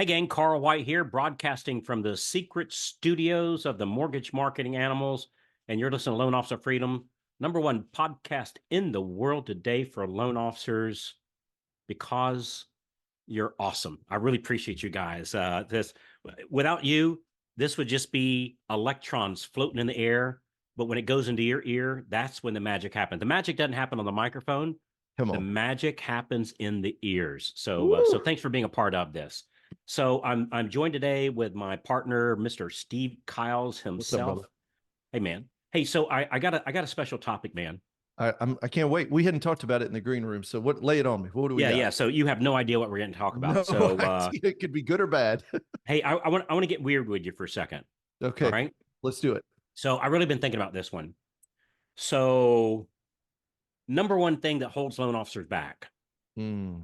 Hey, gang, Carl White here, broadcasting from the secret studios of the Mortgage Marketing Animals. And you're listening to Loan Officer Freedom, number one podcast in the world today for loan officers because you're awesome. I really appreciate you guys. Without you, this would just be electrons floating in the air. But when it goes into your ear, that's when the magic happens. The magic doesn't happen on the microphone. Come The on. magic happens in the ears. So thanks for being a part of this. So I'm joined today with my partner, Mr. Steve Kiles What's up, brother? himself. Hey, man. Hey, so I got a special topic, man. I can't wait. We hadn't talked about it in the green room, so lay it on me. What do we Yeah. got? So you have no idea what we're going to talk about. No So idea. It could be good or bad. hey, I want to get weird with you for a second. All Okay, right. let's do it. So I really been thinking about this one. So number one thing that holds loan officers back. Hmm.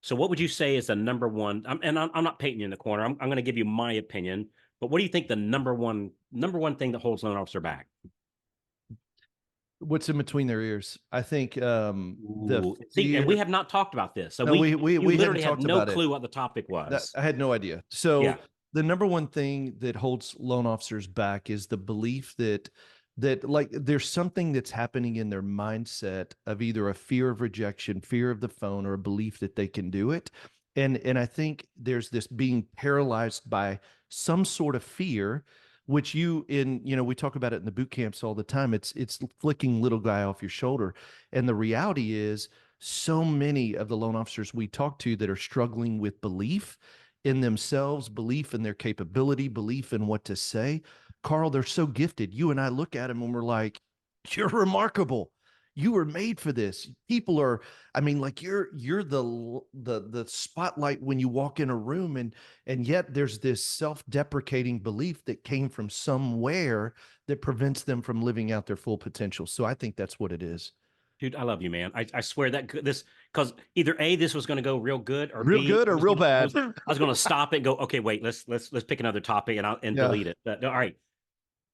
So what would you say is the number one? I'm not painting you in the corner. I'm going to give you my opinion. But what do you think the number one thing that holds loan officer back? What's in between their ears? I think the Ooh. See, and we fear. have not talked about this. So No, you we hadn't literally have talked no about it. clue what the topic was. I had no idea. So Yeah. the number one thing that holds loan officers back is the belief that like there's something that's happening in their mindset of either a fear of rejection, fear of the phone, or a belief that they can do it. And I think there's this being paralyzed by some sort of fear, which we talk about it in the boot camps all the time. It's flicking little guy off your shoulder. And the reality is so many of the loan officers we talk to that are struggling with belief in themselves, belief in their capability, belief in what to say. Carl, they're so gifted. You and I look at them and we're like, you're remarkable. You were made for this. People are, I mean, like you're the spotlight when you walk in a room, and yet there's this self-deprecating belief that came from somewhere that prevents them from living out their full potential. So I think that's what it is. Dude, I love you, man. I swear that this because either A, this was going to go real good, or Real B, good I or was real gonna I bad? was I was going to stop it and go, okay, wait, let's pick another topic and Yeah. delete it. But, all right.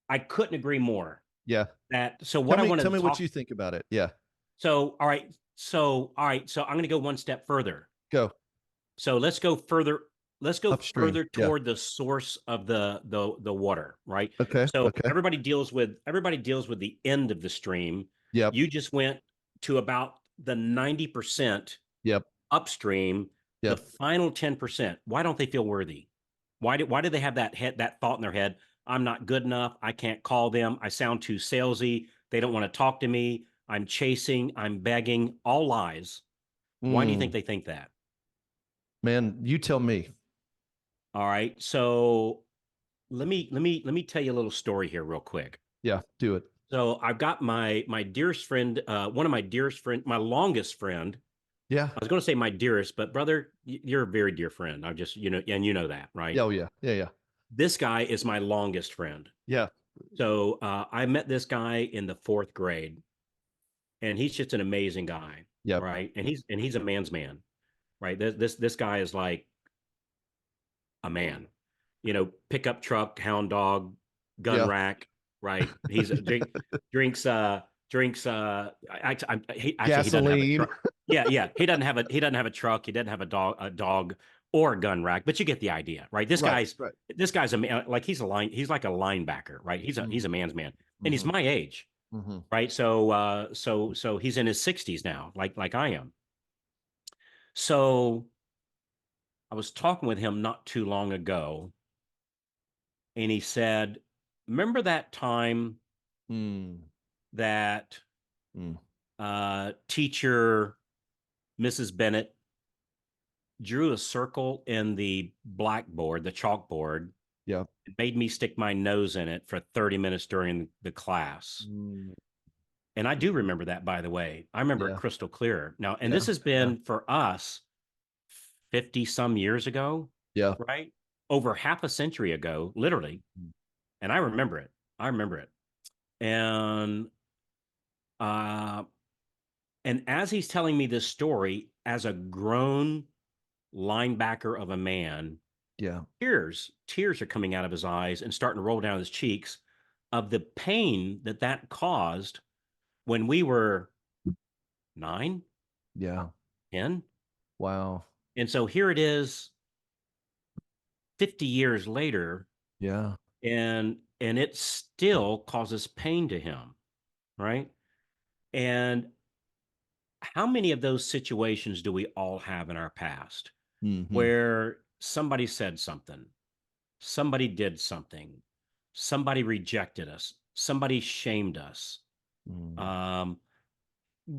I couldn't agree more. Yeah. That so Tell what I me, wanted tell to me what talk. you think about it. Yeah. So So I'm going to go one step further. Go So let's go further. Let's go upstream. further Yeah. toward the source of the water, right? Okay. So Okay. everybody deals with the end of the stream. Yep. You just went to about the 90% Yep. upstream, the Yep. final 10%. Why don't they feel worthy? Why do they have that thought in their head? I'm not good enough. I can't call them. I sound too salesy. They don't want to talk to me. I'm chasing. I'm begging. All lies. Why do you think Mm, they think that? man, you tell me. All right. So let me tell you a little story here real quick. Yeah. Do it. So I've got my dearest friend, one of my dearest friend, my longest friend. Yeah. I was going to say my dearest, but brother, you're a very dear friend. I just, and you know that, right? Yeah. Oh, yeah. Yeah. Yeah. This guy is my longest friend. Yeah. So I met this guy in the fourth grade, and he's just an amazing guy, Yep. right? And he's a man's man, right? This guy is like a man, pickup truck, hound dog, gun Yeah. rack, right? He's a drinks. Actually, he doesn't have a Gasoline. truck. Yeah, yeah. He doesn't have a truck. He doesn't have a dog or a gun rack. But you get the idea, right? This Right. guy's Right. this guy's a man. Like he's like a linebacker, right? He's a Mm-hmm. man's man, and he's Mm-hmm. my age, Mm-hmm. right? So he's in his 60s now, like I am. So I was talking with him not too long ago, and he said, "Remember that time Mm, that mm. teacher Mrs. Bennett drew a circle in the blackboard, the chalkboard, Yeah. and made me stick my nose in it for 30 minutes during the class." Mm, And I do remember that, by the way. I remember it yeah. crystal clear. Now, and Yeah. this has Yeah. been for us 50 some years ago, Yeah. right? Over half a century ago, literally. Mm. And I remember it. I remember it. And uh and as he's telling me this story as a grown linebacker of a man, Yeah. tears are coming out of his eyes and starting to roll down his cheeks of the pain that caused when we were 9, Yeah. 10. Wow. And so here it is. 50 years later, Yeah. and it still causes pain to him, right? And how many of those situations do we all have in our past Hmm. where somebody said something, somebody did something, somebody rejected us, somebody shamed us, Mm. um,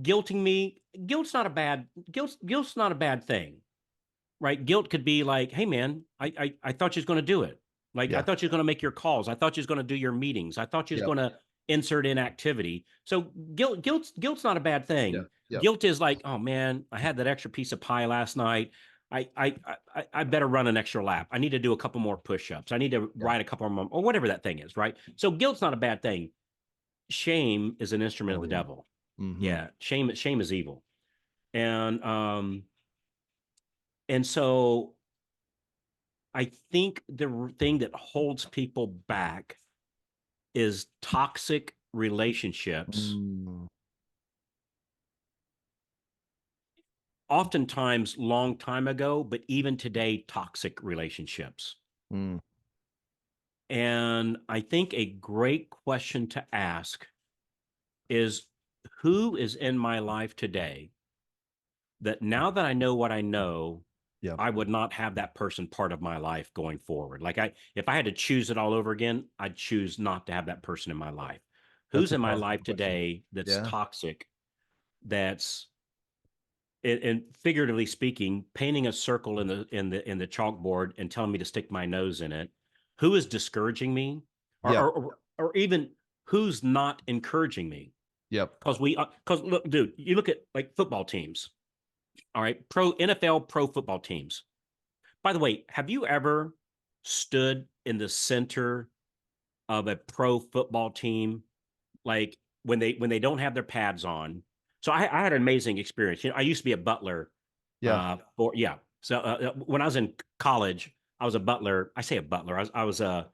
guilting me? Guilt's not a bad thing, right? Guilt could be like, hey man, I thought you was going to do it. Like I Yeah. thought you was going to make your calls. I thought you was going to do your meetings. I thought you was Yep. going to insert in activity. So guilt's not a bad Yeah. thing. Yep. Guilt is like, oh man, I had that extra piece of pie last night. I better run an extra lap. I need to do a couple more push-ups. I need to Yeah. write a couple more, or whatever that thing is, right? So guilt's not a bad thing. Shame is an instrument of Oh the yeah. devil. Hmm. Yeah, shame is evil. And so I think the thing that holds people back is toxic relationships, Mm. oftentimes long time ago, but even today, toxic relationships. Mm. And I think a great question to ask is, who is in my life today that now that I know what I know, Yep. I would not have that person part of my life going forward. Like if I had to choose it all over again, I'd choose not to have that person in my life. That's Who's a in my powerful life question. today that's Yeah. toxic, that's and figuratively speaking, painting a circle in the chalkboard and telling me to stick my nose in it? Who is discouraging me, or Yeah. or even who's not encouraging me? Yep. Because look, dude, you look at like football teams. All right, pro NFL pro football teams. By the way, have you ever stood in the center of a pro football team, like when they don't have their pads on? So I had an amazing experience. I used to be a butler. Yeah. For yeah. So when I was in college, I was a butler. I say a butler. I was a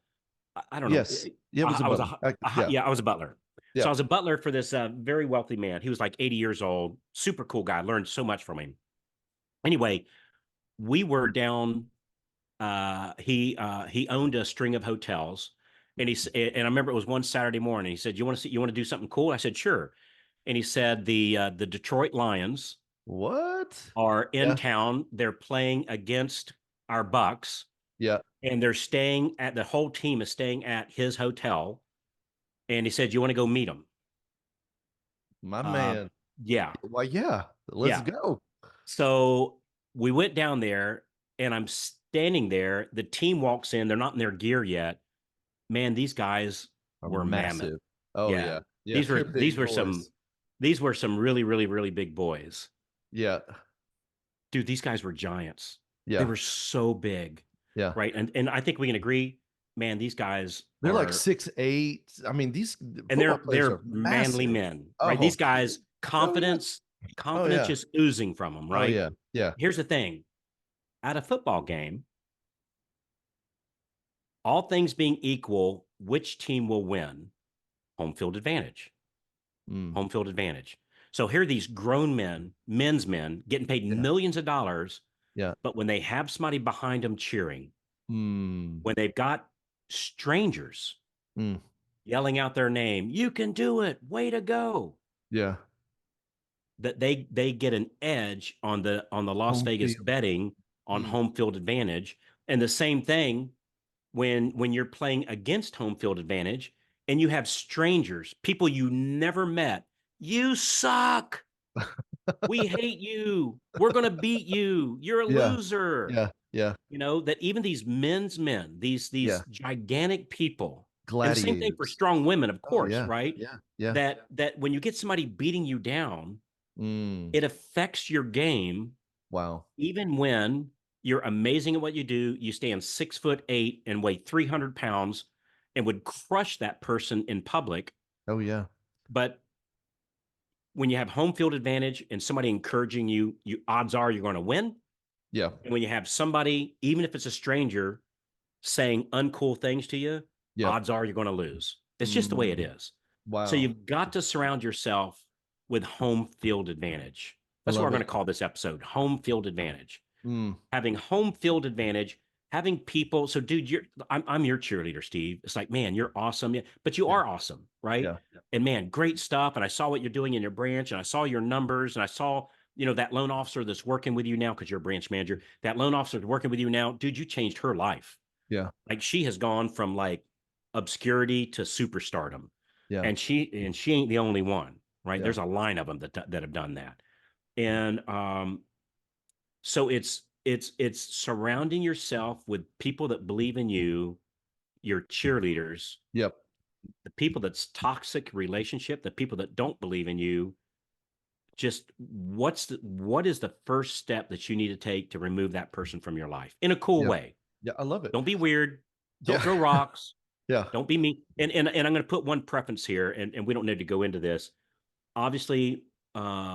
I don't know. Yes. Yeah. It was a I was butler. Yeah. yeah, I was a butler. So Yeah. I was a butler for this very wealthy man. He was like 80 years old, super cool guy. Learned so much from him. Anyway, we were down. He owned a string of hotels, and I remember it was one Saturday morning. He said, you want to do something cool?" I said, "Sure." And he said the Detroit Lions What? are in Yeah. town. They're playing against our Bucks, Yeah. and the whole team is staying at his hotel. And he said, "You want to go meet them?" My Uh, man. yeah, Well, yeah. Let's yeah. go. So we went down there, and I'm standing there. The team walks in. They're not in their gear yet. Man, these guys Are were mammoth. massive. Oh Yeah. yeah. Yeah. These were They're these big were some boys. these were some really, really, really big boys. Yeah. Dude, these guys were giants. They Yeah. were so big. Yeah. Right. And I think we can agree, man, these guys They're like are, 6'8". I mean, these and football players they're are manly massive. men, right? Oh. These guys, Oh yeah. Oh confidence yeah. just oozing from them, Oh right? yeah. Yeah. Here's the thing. At a football game, all things being equal, which team will win? Home field advantage. Mm. Home field advantage. So here are these grown men, men's men, getting paid Yeah. millions of dollars, Yeah. but when they have somebody behind them cheering, Mm. when they've got strangers Mm. yelling out their name, "You can do it, way to go," Yeah. that they get an edge on the Las Home Vegas field. betting on Mm. home field advantage. And the same thing when you're playing against home field advantage and you have strangers, people you never met. "You suck. We hate you. We're going to beat you. You're a Yeah. loser." Yeah. Yeah. That even these men's men, these Yeah. gigantic people, and the same thing for Gladiators. strong women, of Oh course, yeah. right? Yeah. Yeah. That when you get somebody beating you down, Mm. it affects your game, Wow. even when you're amazing at what you do. You stand 6'8" and weigh 300 pounds and would crush that person in public. Oh yeah. But when you have home field advantage and somebody encouraging you, odds are you're going to win. Yeah. And when you have somebody, even if it's a stranger, saying uncool things to you, Yeah. odds are you're going to lose. It's just the way it Mm. is. So Wow. you've got to surround yourself with home field advantage. I That's what we're love going it. to call this episode: home field advantage. Mm. Having home field advantage having people. So, dude, I'm your cheerleader, Steve. It's like, man, you're awesome. Yeah, but you Yeah. are awesome, right? Yeah. And man, great stuff. And I saw what you're doing in your branch, and I saw your numbers, and I saw, that loan officer that's working with you now because you're a branch manager. That loan officer that's working with you now, dude, you changed her life. Yeah. Like she has gone from like obscurity to superstardom, Yeah. and she ain't the only one, right? Yeah. There's a line of them that have done that, and so it's surrounding yourself with people that believe in you, your cheerleaders, Yep. the people that's toxic relationship, the people that don't believe in you. Just what is the first step that you need to take to remove that person from your life in a cool Yeah. way? Yeah. I love it. Don't be weird. Don't Yeah. throw rocks. Yeah. Don't be mean. And I'm going to put one preference here, and we don't need to go into this. Obviously,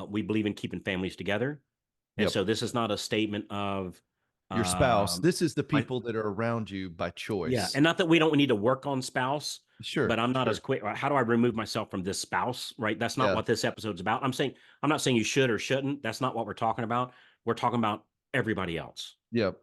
we believe in keeping families together, and Yep. so this is not a statement of, Your spouse. um, This is the my, people that are around you by yeah, choice. and not that we don't need to work on spouse, Sure. but I'm not Sure. as quick. How do I remove myself from this spouse? Right? That's not Yeah. what this episode's about. I'm not saying you should or shouldn't. That's not what we're talking about. We're talking about everybody else. Yep.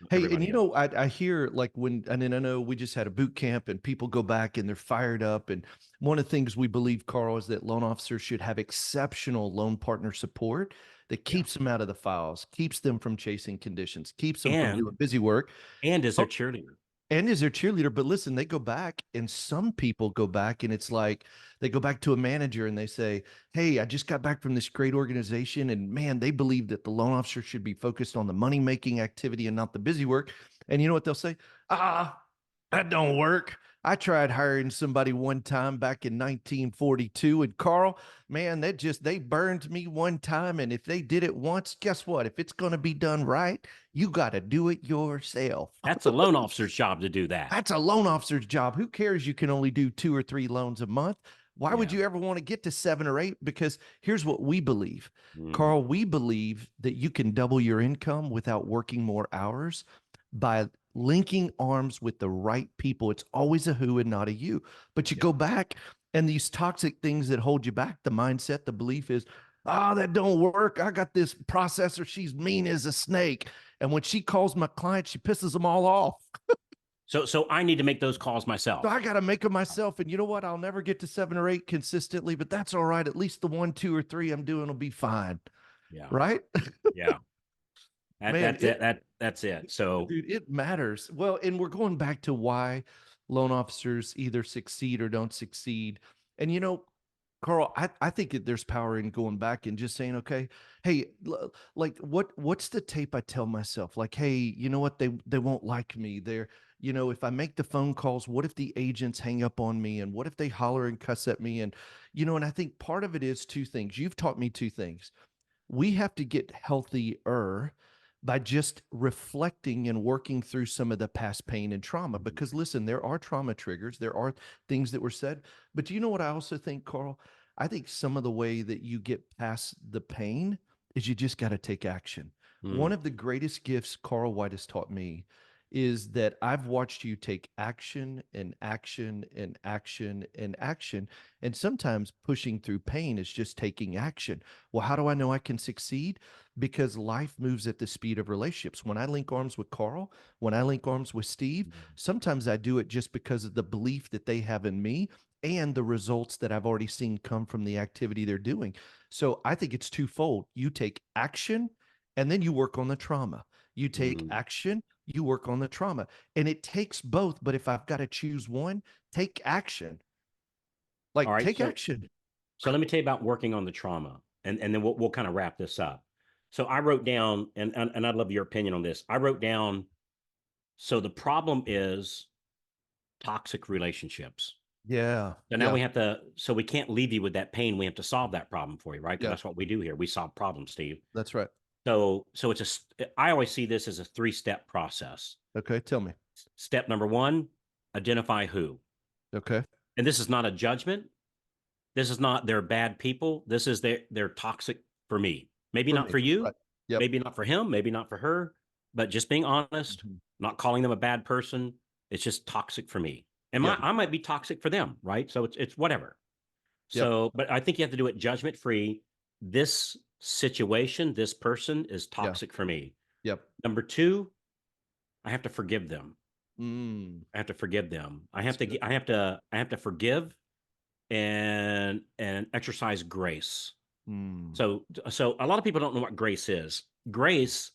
Hey, and Everybody else. I hear like and then I know we just had a boot camp and people go back and they're fired up. And one of the things we believe, Carl, is that loan officers should have exceptional loan partner support that Yeah. keeps them out of the files, keeps them from chasing conditions, keeps them from And doing busy work. is their cheerleader. And is their cheerleader. But listen, they go back, and some people go back, and it's like they go back to a manager and they say, hey, I just got back from this great organization, and man, they believe that the loan officer should be focused on the money making activity and not the busy work. And you know what they'll say? That don't work. I tried hiring somebody one time back in 1942, and Carl, man, they burned me one time. And if they did it once, guess what? If it's going to be done right, you got to do it yourself. That's a loan officer's job to do that. That's a loan officer's job. Who cares? You can only do 2 or 3 loans a month. Why would Yeah. you ever want to get to 7 or 8? Because here's what we believe, Mm. Carl, we believe that you can double your income without working more hours by linking arms with the right people. It's always a who and not a you. But you go back, and these toxic things that hold you back, the mindset, the belief is, that don't work. I got this processor. She's mean as a snake. And when she calls my client, she pisses them all off. So I need to make those calls myself. So I got to make them myself. And you know what? I'll never get to 7 or 8 consistently, but that's all right. At least the 1, 2, or 3 I'm doing will be fine. Yeah. Right? Yeah. Man, That's it. So, dude, it matters. Well, and we're going back to why loan officers either succeed or don't succeed. And Carl, I think that there's power in going back and just saying, okay, hey, like what's the tape I tell myself? Like, hey, you know what? They won't like me. If I make the phone calls, what if the agents hang up on me? And what if they holler and cuss at me? And I think part of it is 2 things. You've taught me 2 things. We have to get healthier by just reflecting and working through some of the past pain and trauma. Because listen, there are trauma triggers, there are things that were said. But do you know what I also think, Carl? I think some of the way that you get past the pain is you just got to take action. One of the greatest gifts Carl White has taught me is that I've watched you take action and action and action and action. And sometimes pushing through pain is just taking action. Well, how do I know I can succeed? Because life moves at the speed of relationships. When I link arms with Carl, when I link arms with Steve, sometimes I do it just because of the belief that they have in me and the results that I've already seen come from the activity they're doing. So I think it's twofold. You take action and then you work on the trauma. You take action, you work on the trauma. And it takes both. But if I've got to choose one, take action. all Like, right. take action. So let me tell you about working on the trauma, and then we'll kind of wrap this up. So I wrote down, and I'd love your opinion on this. I wrote down, so the problem is toxic relationships. Yeah. So now so we can't leave you with that pain. We have to solve that problem for you, right? Because Yeah. that's what we do here. We solve problems, Steve. That's right. So I always see this as a 3-step process. Okay. Tell me. Step number 1, identify who. Okay. And this is not a judgment. This is not they're bad people. This is they're toxic for me. Maybe not for you. Right. Yep. Maybe not for him. Maybe not for her. But just being honest, not calling them a bad person. It's just toxic for me. And I might be toxic for them, right? So it's whatever. So, but I think you have to do it judgment free. This situation, this person is toxic for me. Yep. Number 2, I have to forgive them. Mm, I have to forgive them. that's good. I have to forgive and exercise grace. Mm, So a lot of people don't know what grace is. Grace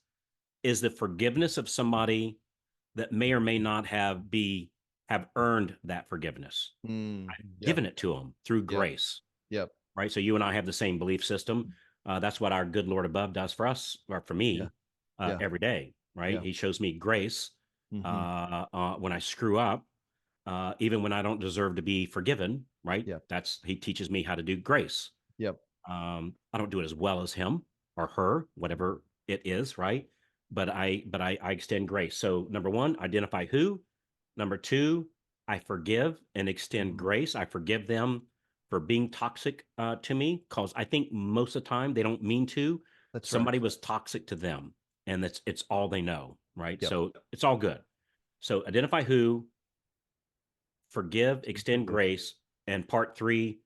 is the forgiveness of somebody that may or may not have earned that forgiveness. mm, I've yep, given it to them through yep, grace, yep, right? So you and I have the same belief system. That's what our good Lord above does for us, or for yeah, me, yeah, every day, right? yeah. He shows me grace Mm-hmm. when I screw up, even when I don't deserve to be forgiven, right? Yep, He teaches me how to do grace. yep. I don't do it as well as him or her, whatever it is, right? But I extend grace. So number one, identify who. Number two, I forgive and extend Mm, grace. I forgive them for being toxic to me because I think most of the time they don't mean to. that's right. Somebody was toxic to them, and it's all they know, right? Yep. So it's all good. So identify who, forgive, extend Forgive. grace, and part three,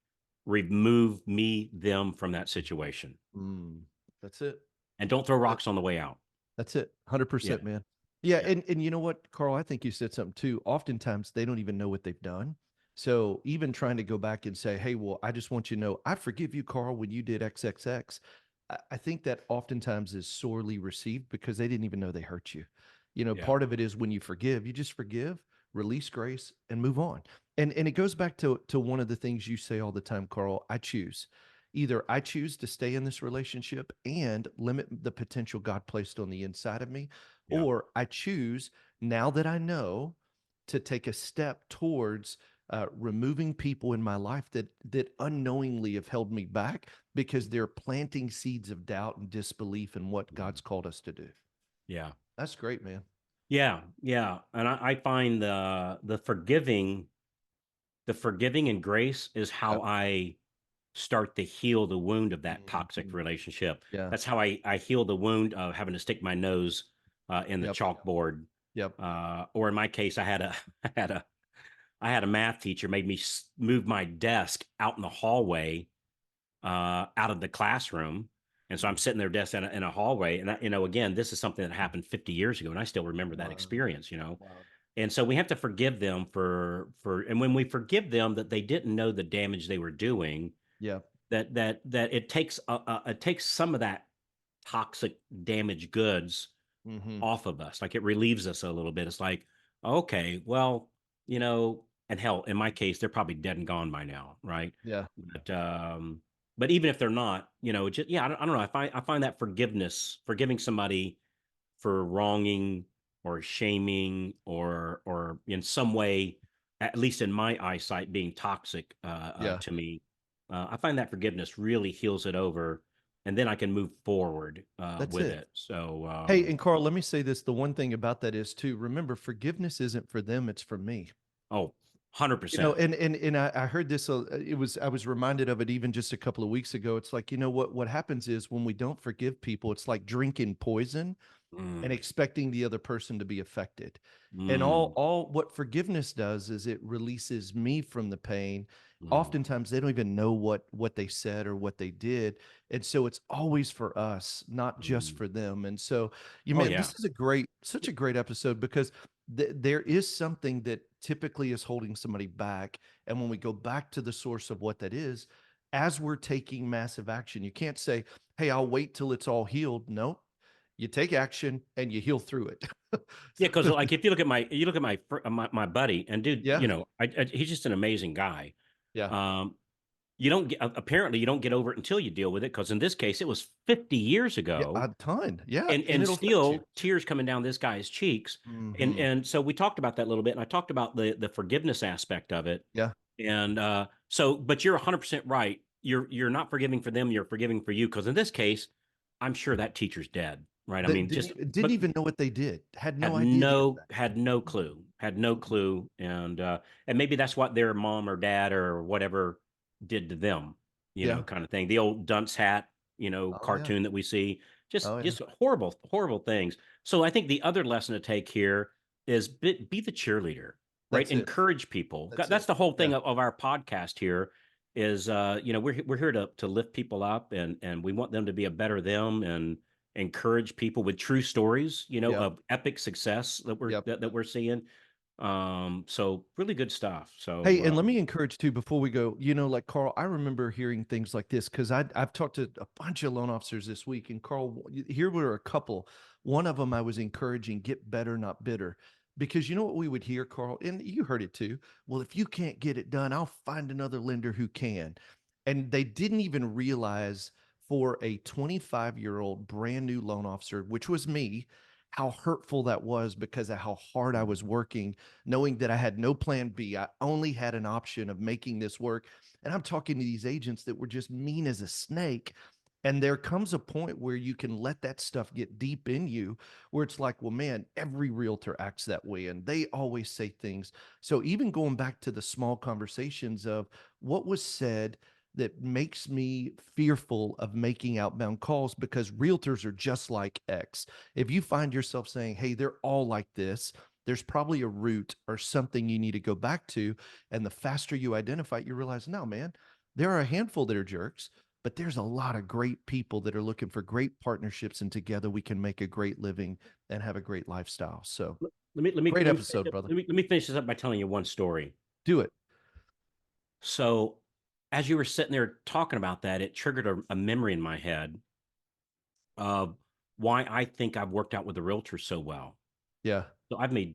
remove them from that situation. Mm, that's it. And don't throw That, rocks on the way out. that's it. Yeah. 100%, man. Yeah, Yeah. and you know what, Carl? I think you said something too. Oftentimes they don't even know what they've done. So even trying to go back and say, "Hey, well, I just want you to know, I forgive you, Carl, when you did XXX." I think that oftentimes is sorely received because they didn't even know they hurt you. You know, Yeah. part of it is when you forgive, you just forgive, release grace, and move on. And it goes back to one of the things you say all the time, Carl. I choose. Either I choose to stay in this relationship and limit the potential God placed on the inside of me, Yeah. or I choose, now that I know, to take a step towards removing people in my life that unknowingly have held me back because they're planting seeds of doubt and disbelief in what God's called us to do. Yeah. That's great, man. Yeah. Yeah. And I find the forgiving and grace is Yeah. how I start to heal the wound of that toxic Mhm. relationship. Yeah. That's how I heal the wound of having to stick my nose in the Yep. chalkboard. Yep. Or in my case, I had a math teacher made me move my desk out in the hallway, out of the classroom. And so I'm Mm. sitting there desk in a hallway. And again, this is something that happened 50 years ago. And I still remember that Wow. experience. Wow. And so we have to forgive them and when we forgive them that they didn't know the damage they were doing, Yeah. that it takes some of that toxic damaged goods Hmm. off of us. Like it relieves us a little bit. It's like, okay, well, and hell, in my case, they're probably dead and gone by now, right? Yeah. But even if they're not, just yeah, I don't know. I find that forgiving somebody for wronging or shaming or in some way, at least in my eyesight, being toxic Yeah. to me, I find that forgiveness really heals it over, and then I can move forward That's with it. it. So, Hey, and Carl, let me say this. The one thing about that is too, remember, forgiveness isn't for them, it's for me. oh, 100 You know, percent. and I heard this. I was reminded of it even just a couple of weeks ago. It's like, you know what happens is when we don't forgive people, it's like drinking poison and Mm, expecting the other person to be affected. And mm, all what forgiveness does is it releases me from the pain. mm. Oftentimes they don't even know what they said or what they did. And so it's always for us, not just Mm. for them. And so you Oh man, yeah. this is such a great episode because there is something that typically is holding somebody back. And when we go back to the source of what that is, as we're taking massive action, you can't say, "Hey, I'll wait till it's all healed." No, you take action and you heal through it. Yeah, because like if you look at my buddy, and dude, Yeah, he's just an amazing guy. yeah, Um, you don't get apparently you don't get over it until you deal with it. Because in this case, it was 50 years yeah, ago, a ton. Yeah, and and it'll affect you. still tears coming down this guy's cheeks. And Hmm. and so we talked about that a little bit, and I talked about the forgiveness aspect of it. Yeah, And but you're 100% right. You're not forgiving for them. You're forgiving for you. Because in this case, I'm sure that teacher's dead, right? I that mean, just didn't but even know what they did. Had no had idea the no impact. had no clue, had no Mhm. clue, and maybe that's what their mom or dad or whatever did to them, Yeah. kind of thing. The old dunce hat, Oh yeah. cartoon that we see, just Oh yeah. just horrible, horrible things. So I think the other lesson to take here is be the cheerleader, right? That's it. Encourage people. That's That's it. the whole Yeah. thing of our podcast here. Is we're here to lift people up, and we want them to be a better them, encourage people with true stories, Yep. of epic success Yep. that we're seeing. So really good stuff. So Hey, and let me encourage too before we go, like Carl, I remember hearing things like this because I've talked to a bunch of loan officers this week, and Carl, here were a couple. One of them I was encouraging, get better, not bitter. Because you know what we would hear, Carl, and you heard it too. Well, if you can't get it done, I'll find another lender who can. And they didn't even realize for a 25-year-old brand new loan officer, which was me, how hurtful that was because of how hard I was working, knowing that I had no plan B. I only had an option of making this work. And I'm talking to these agents that were just mean as a snake. And there comes a point where you can let that stuff get deep in you, where it's like, well, man, every realtor acts that way. And they always say things. So even going back to the small conversations of what was said that makes me fearful of making outbound calls, because realtors are just like X. If you find yourself saying, hey, they're all like this, there's probably a root or something you need to go back to. And the faster you identify it, you realize, no, man, there are a handful that are jerks, but there's a lot of great people that are looking for great partnerships, and together we can make a great living and have a great lifestyle. So great episode, brother. let me finish this up by telling you one story. Do it. So as you were sitting there talking about that, it triggered a memory in my head of why I think I've worked out with the realtor so well. Yeah. So I've made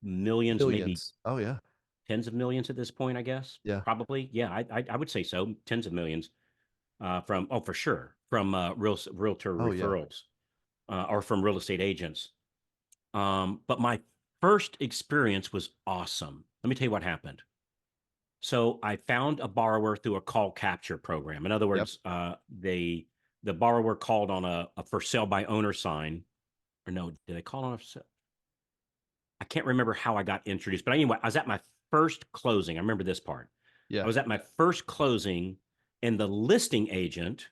millions, maybe Billions. Oh, yeah. tens of millions at this point, I guess. Yeah. Probably. Yeah, I would say so. Tens of millions from, oh, for sure, from realtor Oh, yeah. referrals or from real estate agents. But my first experience was awesome. Let me tell you what happened. So I found a borrower through a call capture program. In other Yep. words, the borrower called on a for sale by owner sign, or no, did they call on a? I can't remember how I got introduced, but anyway, I was at my first closing. I remember this part. I Yeah. was at my first closing, and the listing agent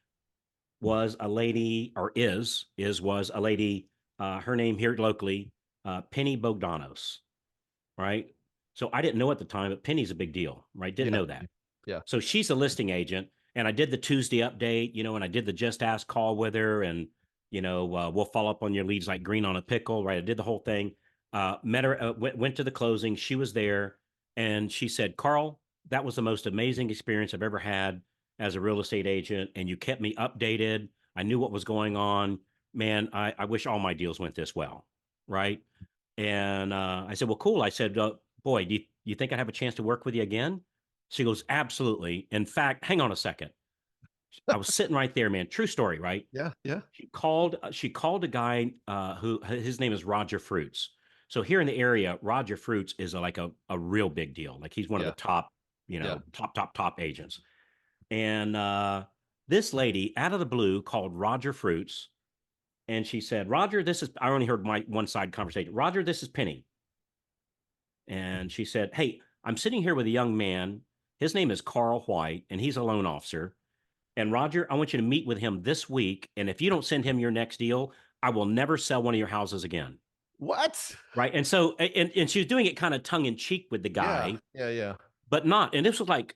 was a lady, or was a lady. Her name here locally, Penny Bogdanos, right? So I didn't know at the time, but Penny's a big deal, right? Didn't Yeah. know that. Yeah. So she's a listing agent, and I did the Tuesday update, and I did the just ask call with her, and we'll follow up on your leads like green on a pickle, right? I did the whole thing. Met her, went to the closing. She was there, and she said, "Carl, that was the most amazing experience I've ever had as a real estate agent, and you kept me updated. I knew what was going on. Man, I wish all my deals went this well, right?" And I said, "Well, cool." I said, "Boy, do you think I'd have a chance to work with you again?" She goes, "Absolutely. In fact, hang on a second. I was sitting right there, man. True story, right?" Yeah. Yeah. She called a guy who his name is Roger Fruits. So here in the area, Roger Fruits is like a real big deal. Like he's one of the Yeah. top, Yeah. top agents. And this lady out of the blue called Roger Fruits, and she said, "Roger, this is," I only heard my one side conversation. "Roger, this is Penny." And she said, "Hey, I'm sitting here with a young man. His name is Carl White, and he's a loan officer. And Roger, I want you to meet with him this week. And if you don't send him your next deal, I will never sell one of your houses again." What? Right. And so, and she was doing it kind of tongue in cheek with the Yeah. guy, Yeah. Yeah. but not. And this was like,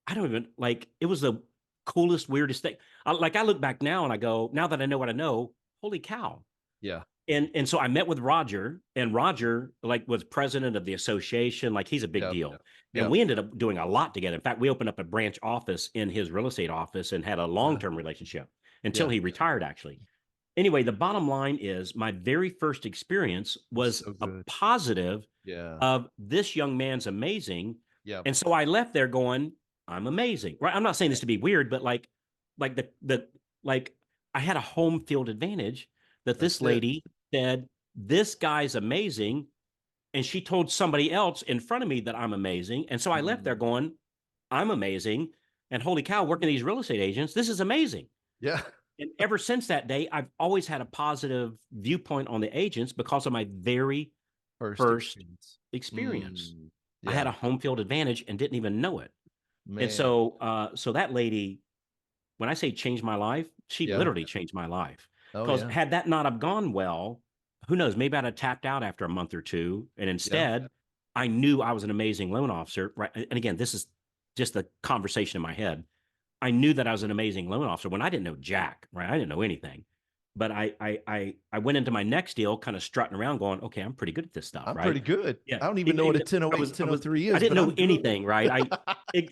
I don't even like, it was the coolest, weirdest thing. I look back now and I go, now that I know what I know, holy cow. Yeah. And so I met with Roger, and Roger like was president of the association. Like he's a big Yeah. deal. And Yeah. we ended up doing a lot together. In fact, we opened up a branch office in his real estate office and had a long-term relationship until Yeah. he retired, actually. Anyway, the bottom line is my very first experience was So a good. positive Yeah. of this young man's amazing. Yeah. And so I left there going, I'm amazing. Right. I'm not saying this to be weird, but like the like I had a home field advantage that That's this it. lady said, "This guy's amazing." And she told somebody else in front of me that I'm amazing. And so I left there going, I'm amazing. And holy cow, working these real estate agents, this is amazing. Yeah. And ever since that day, I've always had a positive viewpoint on the agents because of my very first Experience. experience. I had Yeah. a home field advantage and didn't even know it. And Man. so that lady, when I say changed my life, she Yeah. literally changed my life. Oh, Because yeah. had that not have gone well, who knows? Maybe I'd have tapped out after a month or two. And Yeah. instead, I knew I was an amazing loan officer. Right. And again, this is just the conversation in my head. I knew that I was an amazing loan officer when I didn't know Jack, right? I didn't know anything. but I went into my next deal kind of strutting around going, okay, I'm pretty good at this stuff, I'm right? pretty good. Yeah. I don't even know what a 1008, I 1003 I is, didn't but know I'm good. anything, right?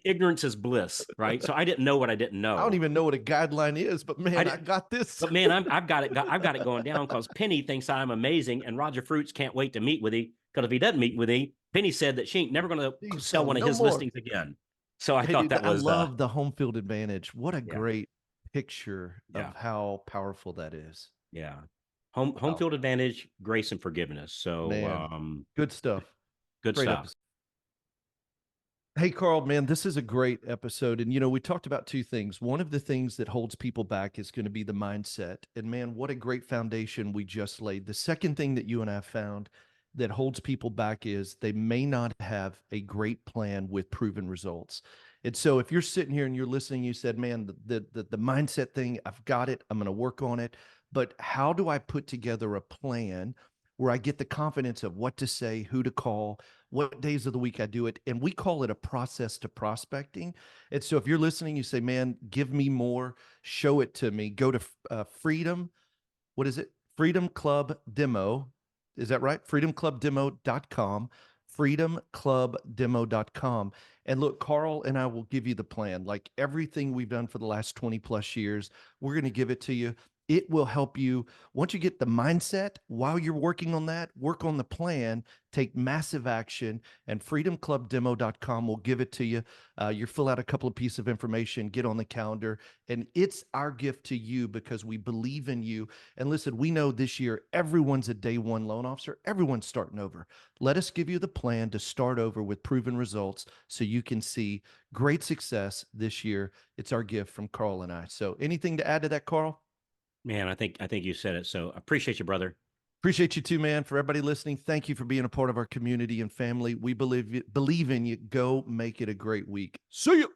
Ignorance is bliss, right? So I didn't know what I didn't I don't know. even know what a guideline is, but I man, I didn't, got this. but man, I've got it going down because Penny thinks I'm amazing, and Roger Fruits can't wait to meet with you because if he doesn't meet with you, Penny said that she ain't never going to Please sell sell one of no his more. listings again. So I Hey, thought dude, that I was love the home field advantage. What a yeah, great picture yeah, of how powerful that is. yeah. Home Wow, field advantage, grace and forgiveness. So man, good stuff. good Great stuff. episode. Hey, Carl, man, this is a great episode. And, we talked about two things. One of the things that holds people back is going to be the mindset. And, man, what a great foundation we just laid. The second thing that you and I found that holds people back is they may not have a great plan with proven results. And so if you're sitting here and you're listening, you said, man, the mindset thing, I've got it. I'm going to work on it. But how do I put together a plan where I get the confidence of what to say, who to call, what days of the week I do it? And we call it a process to prospecting. And so if you're listening, you say, man, give me more, show it to me. Go to Freedom. What is it? Freedom Club Demo. Is that right? freedomclubdemo.com. freedomclubdemo.com. And look, Carl and I will give you the plan. Like everything we've done for the last 20 plus years, we're going to give it to you. It will help you once you get the mindset while you're working on that, work on the plan, take massive action, and freedomclubdemo.com will give it to you. You fill out a couple of pieces of information, get on the calendar, and it's our gift to you because we believe in you. And listen, we know this year everyone's a day one loan officer, everyone's starting over. Let us give you the plan to start over with proven results so you can see great success this year. It's our gift from Carl and I. So anything to add to that, Carl? Man, I think you said it. So I appreciate you, brother. Appreciate you too, man. For everybody listening, thank you for being a part of our community and family. We believe in you. Go make it a great week. See you.